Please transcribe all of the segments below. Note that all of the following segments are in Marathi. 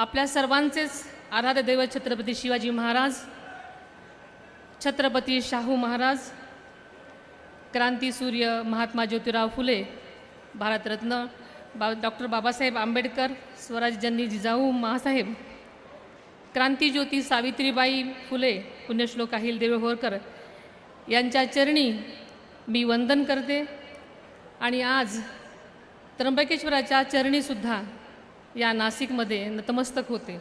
आपल्या सर्वांचेच आराध्य दैवत छत्रपती शिवाजी महाराज, छत्रपती शाहू महाराज, क्रांतीसूर्य महात्मा ज्योतिराव फुले, भारतरत्न डॉक्टर बाबासाहेब आंबेडकर, स्वराज्यजननी जिजाऊ माँसाहेब, क्रांतीज्योती सावित्रीबाई फुले, पुण्यश्लोक अहिल्यादेवी होळकर यांच्या चरणी मी वंदन करते आणि आज त्र्यंबकेश्वराच्या चरणीसुद्धा या नाशिकमध्ये नतमस्तक होते।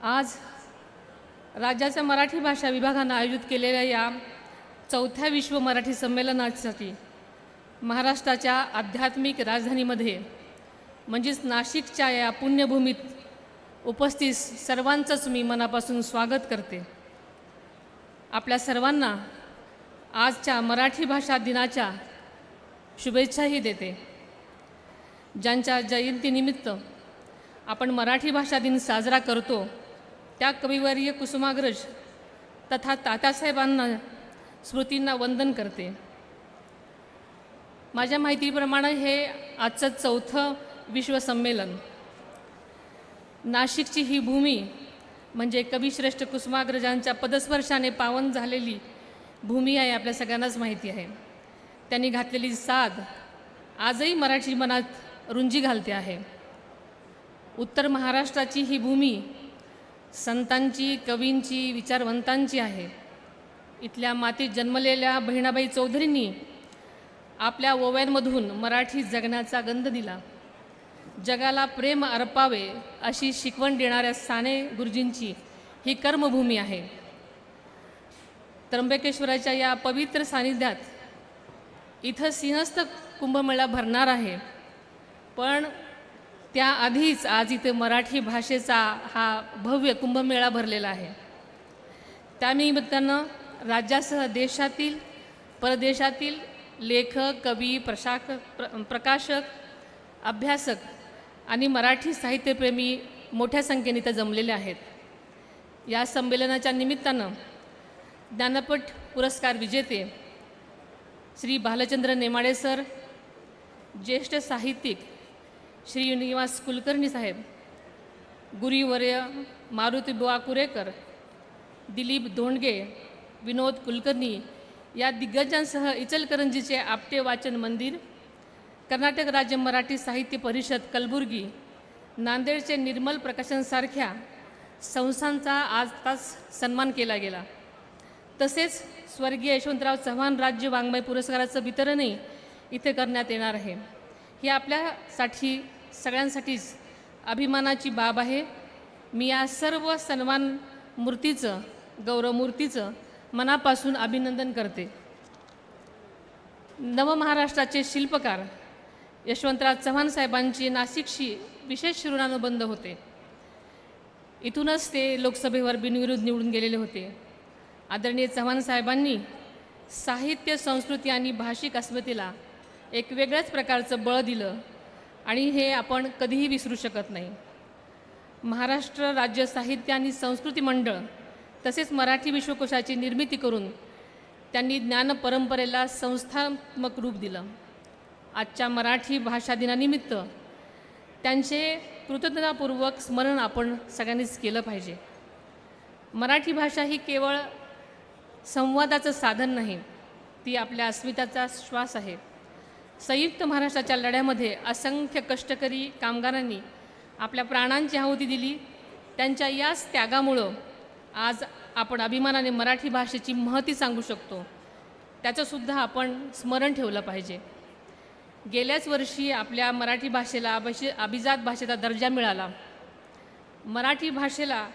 आज राज्याच्या मराठी भाषा विभागानं आयोजित केलेल्या या 4थ्या विश्व मराठी संमेलनासाठी महाराष्ट्राच्या आध्यात्मिक राजधानीमध्ये म्हणजेच नाशिकच्या या पुण्यभूमीत उपस्थित सर्वांचंच मी मनापासून स्वागत करते। आपल्या सर्वांना आजच्या मराठी भाषा दिनाच्या शुभेच्छाही देते। ज्यांच्या जयंतीनिमित्त आपण मराठी भाषा दिन साजरा करतो त्या कविवर्य कुसुमाग्रज तथा तात्यासाहेबांना स्मृतींना वंदन करते। माझ्या माहितीप्रमाणे हे आजचं 4थं विश्वसंमेलन। नाशिकची ही भूमी म्हणजे कविश्रेष्ठ कुसुमाग्रजांच्या पदस्पर्शाने पावन झालेली भूमी आहे, आपल्या सगळ्यांनाच माहिती आहे। त्यांनी घातलेली साद आजही मराठी मनात रुंजी घालते आहे। उत्तर महाराष्ट्राची ही भूमी संतांची, कवींची, विचारवंतांची आहे। इथल्या मातीत जन्मलेल्या बहिणाबाई चौधरींनी आपल्या ओव्यांमधून मराठी जगण्याचा गंध दिला। जगाला प्रेम अर्पावे अशी शिकवण देणाऱ्या साने गुरुजींची ही कर्मभूमी आहे। त्र्यंबकेश्वराच्या या पवित्र सानिध्यात इथं सिंहस्थ कुंभमेळा भरणार आहे, पण त्याआधीच आज इथे मराठी भाषेचा हा भव्य कुंभमेळा भरलेला आहे। त्यानिमित्तानं राज्यासह देशातील परदेशातील लेखक, कवी, प्रकाशक, अभ्यासक आणि मराठी साहित्यप्रेमी मोठ्या संख्येने इथं जमलेले आहेत। या संमेलनाच्या निमित्तानं ज्ञानपीठ पुरस्कार विजेते श्री भालचंद्र नेमाडे सर, ज्येष्ठ साहित्यिक श्री युनिवास कुलकर्णी साहेब, गुरुवर्य मारुतीबुवा कुरेकर, दिलीप धोंडगे, विनोद कुलकर्णी या दिग्गजांसह इचलकरंजीचे आपटे वाचन मंदिर, कर्नाटक राज्य मराठी साहित्य परिषद कलबुर्गी, नांदेडचे निर्मल प्रकाशनसारख्या संस्थांचा आज तास सन्मान केला गेला। तसेच स्वर्गीय यशवंतराव चव्हाण राज्य वाङ्मय पुरस्काराचं वितरणही इथे करण्यात येणार आहे। ही आपल्यासाठी सगळ्यांसाठीच अभिमानाची बाब आहे। मी या सर्व सन्मान मूर्तीचं, गौरवमूर्तीचं मनापासून अभिनंदन करते। नवमहाराष्ट्राचे शिल्पकार यशवंतराव चव्हाण साहेबांची नाशिकशी विशेष ऋणानुबंध होते। इथूनच ते लोकसभेवर बिनविरोध निवडून गेलेले होते। आदरणीय चव्हाण साहेबांनी साहित्य, संस्कृती आणि भाषिक अस्मितेला एक वेगळ्याच प्रकारचं बळ दिलं आणि हे आपण कधीही विसरू शकत नाही। महाराष्ट्र राज्य साहित्य आणि संस्कृती मंडळ तसेच मराठी विश्वकोशाची निर्मिती करून त्यांनी ज्ञान परंपरेला संस्थात्मक रूप दिलं। आजच्या मराठी भाषा दिनानिमित्त त्यांचे कृतज्ञतापूर्वक स्मरण आपण सगळ्यांनीच केलं पाहिजे। मराठी भाषा ही केवळ संवादाचं साधन नाही, ती आपल्या अस्मितेचा श्वास आहे। संयुक्त महाराष्ट्राच्या लढ्यामध्ये असंख्य कष्टकरी कामगारांनी आपल्या प्राणांची आहुती दिली। त्यांच्या याच त्यागामुळं आज आपण अभिमानाने मराठी भाषेची महती सांगू शकतो, त्याचंसुद्धा आपण स्मरण ठेवलं पाहिजे। गेल्याच वर्षी आपल्या मराठी भाषेला अभिजात भाषेचा दर्जा मिळाला। मराठी भाषेला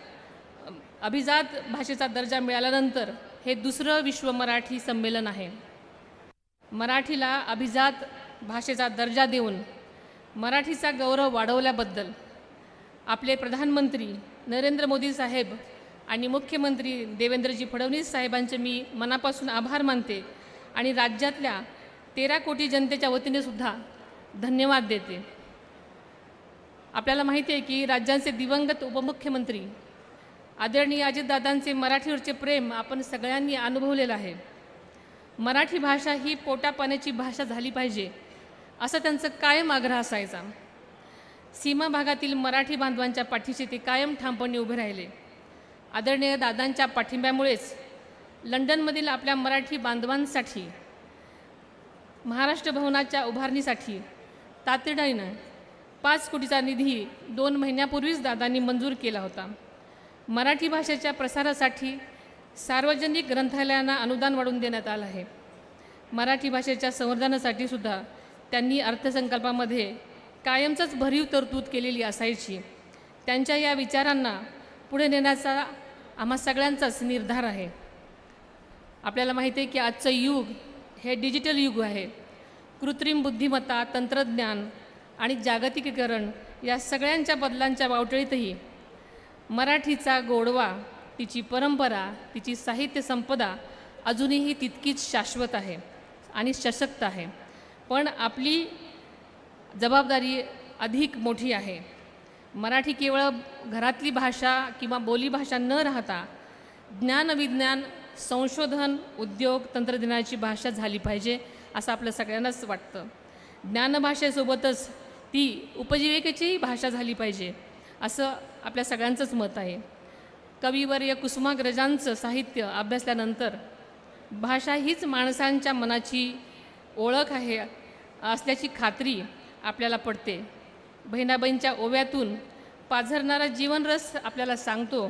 अभिजात भाषेचा दर्जा मिळाल्यानंतर हे दुसरं विश्व मराठी संमेलन आहे। मराठीला अभिजात भाषेचा दर्जा देऊन मराठीचा गौरव वाढवल्याबद्दल आपले प्रधानमंत्री नरेंद्र मोदी साहेब आणि मुख्यमंत्री देवेंद्रजी फडणवीस साहेबांचे मी मनापासून आभार मानते आणि राज्यातल्या 13 कोटी जनतेच्या वतीने सुद्धा धन्यवाद देते। आपल्याला माहिती आहे की राज्याचे दिवंगत उपमुख्यमंत्री आदरणीय अजितदादांचे मराठीवरचे प्रेम आपण सगळ्यांनी अनुभवलेलं आहे। मराठी भाषा ही पोटापाण्याची भाषा झाली पाहिजे असं त्यांचं कायम आग्रह असायचा। सीमा भागातील मराठी बांधवांच्या पाठीशी ते कायम ठामपणे उभे राहिले. आदरणीय दादांच्या पाठिंब्यामुळेच लंडनमधील आपल्या मराठी बांधवांसाठी महाराष्ट्र भवनाच्या उभारणीसाठी तातडीनं 5 कोटीचा निधी 2 महिन्यापूर्वीच दादांनी मंजूर केला होता. मराठी भाषेच्या प्रसारासाठी सार्वजनिक ग्रंथालयांना अनुदान वाढवून देण्यात आलं आहे. मराठी भाषेच्या संवर्धनासाठी सुद्धा त्यांनी अर्थसंकल्पामध्ये कायमचंच भरीव तरतूद केलेली असायची. त्यांच्या या विचारांना पुढे नेण्याचा आम्हा सगळ्यांचाच निर्धार आहे. आपल्याला माहिती आहे की आजचं युग हे डिजिटल युग आहे. कृत्रिम बुद्धिमत्ता, तंत्रज्ञान आणि जागतिकीकरण या सगळ्यांच्या बदलांच्या वावटळीतही मराठीचा गोडवा, तिची परंपरा, तिची साहित्य संपदा अजूनही तितकीच शाश्वत आहे आणि सशक्त आहे. पण आपली जबाबदारी अधिक मोठी आहे. मराठी केवळ घरातली भाषा किंवा बोलीभाषा न राहता ज्ञानविज्ञान, संशोधन, उद्योग, तंत्रज्ञानाची भाषा झाली पाहिजे असं आपल्या सगळ्यांनाच वाटतं. ज्ञानभाषेसोबतच ती उपजीविकेचीही भाषा झाली पाहिजे असं आपल्या सगळ्यांचंच मत आहे. कविवर्य कुसुमाग्रजांचं साहित्य अभ्यासल्यानंतर भाषा हीच माणसांच्या मनाची ओळख आहे असल्याची खात्री आपल्याला पडते. बहिणाबाईंच्या ओव्यातून पाझरणारा जीवनरस आपल्याला सांगतो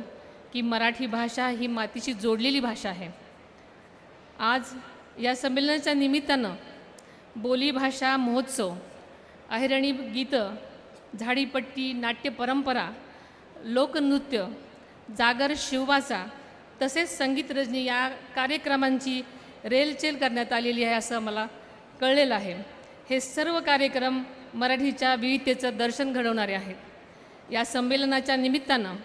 की मराठी भाषा ही मातीशी जोडलेली भाषा आहे. आज या संमेलनाच्या निमित्तानं बोलीभाषा महोत्सव, अहिरणी गीतं, झाडीपट्टी, नाट्य परंपरा, लोकनृत्य, जागर शिववाचा तसेच संगीत रजनी या कार्यक्रमांची रेलचेल करण्यात आलेली आहे असं मला कळलेलं आहे. हे सर्व कार्यक्रम मराठीच्या विविधतेचं दर्शन घडवणारे आहेत. या संमेलनाच्या निमित्तानं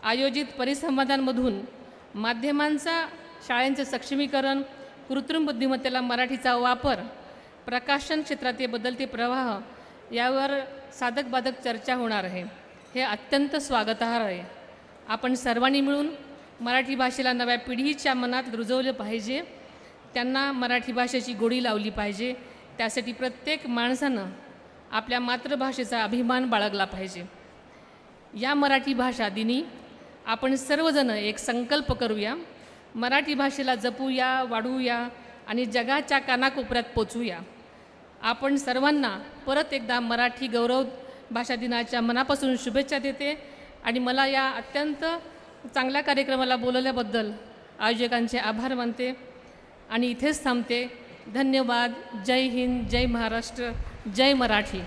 आयोजित परिसंवादांमधून माध्यमांचा, शाळांचे सक्षमीकरण, कृत्रिम बुद्धिमत्तेला मराठीचा वापर, प्रकाशन क्षेत्रातील बदलते प्रवाह यावर साधक बाधक चर्चा होणार आहे. हे अत्यंत स्वागतार्ह आहे. आपण सर्वांनी मिळून मराठी भाषेला नव्या पिढीच्या मनात रुजवलं पाहिजे. त्यांना मराठी भाषेची गोडी लावली पाहिजे. त्यासाठी प्रत्येक माणसानं आपल्या मातृभाषेचा अभिमान बाळगला पाहिजे. या मराठी भाषा दिनी आपण सर्वजण एक संकल्प करूया. मराठी भाषेला जपूया, वाढवूया आणि जगाच्या कानाकोपऱ्यात पोचवूया. आपण सर्वांना परत एकदा मराठी गौरव भाषा दिनाच्या मनापासून शुभेच्छा देते आणि मला या अत्यंत चांगल्या कार्यक्रमाला बोलवल्याबद्दल आयोजकांचे आभार मानते आणि इथेच थांबते. धन्यवाद. जय हिंद, जय महाराष्ट्र, जय मराठी.